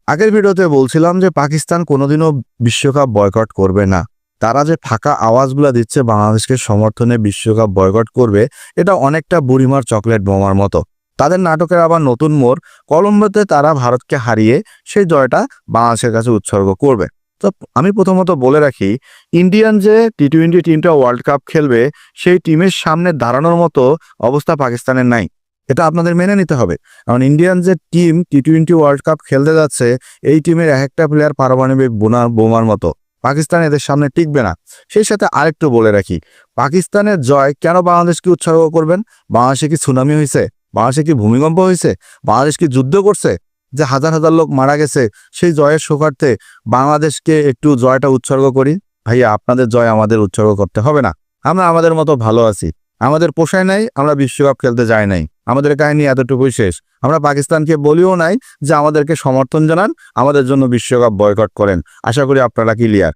আগের ভিডিওতে বলছিলাম যে পাকিস্তান কোনোদিনও বিশ্বকাপ বয়কট করবে না। তারা যে ফাঁকা আওয়াজগুলো দিচ্ছে বাংলাদেশকে সমর্থনে বিশ্বকাপ বয়কট করবে, এটা অনেকটা বুড়িমার চকলেট বোমার মতো। তাদের নাটকের আবার নতুন মোড়, কলম্বোতে তারা ভারতকে হারিয়ে সেই জয়টা বাংলাদেশের কাছে উৎসর্গ করবে। তো আমি প্রথমত বলে রাখি, ইন্ডিয়ান যে টি-20 টিমটা ওয়ার্ল্ড কাপ খেলবে, সেই টিমের সামনে দাঁড়ানোর মতো অবস্থা পাকিস্তানের নাই। এটা আপনাদের মেনে নিতে হবে। কারণ ইন্ডিয়ান যে টিম টি-20 ওয়ার্ল্ড কাপ খেলতে যাচ্ছে, এই টিমের এক একটা প্লেয়ার পারমাণবিক বোমার মতো। পাকিস্তান এদের সামনে টিকবে না। সেই সাথে আরেকটু বলে রাখি, পাকিস্তানের জয় কেন বাংলাদেশকে উৎসর্গ করবেন? বাংলাদেশে কি সুনামি হয়েছে? বাংলাদেশে কি ভূমিকম্প হয়েছে? বাংলাদেশ কি যুদ্ধ করছে যে হাজার হাজার লোক মারা গেছে? সেই জয়ের সুখার্থে বাংলাদেশকে একটু জয়টা উৎসর্গ করি। ভাইয়া, আপনাদের জয় আমাদের উৎসর্গ করতে হবে না। আমরা আমাদের মতো ভালো আছি। আমাদের পোষায় নাই, আমরা বিশ্বকাপ খেলতে যাই নাই। আমাদের কাহিনী এতটুকুই শেষ। আমরা পাকিস্তানকে বলিও নাই যে আমাদেরকে সমর্থন জানান, আমাদের জন্য বিশ্বকাপ বয়কট করেন। আশা করি আপনারা ক্লিয়ার।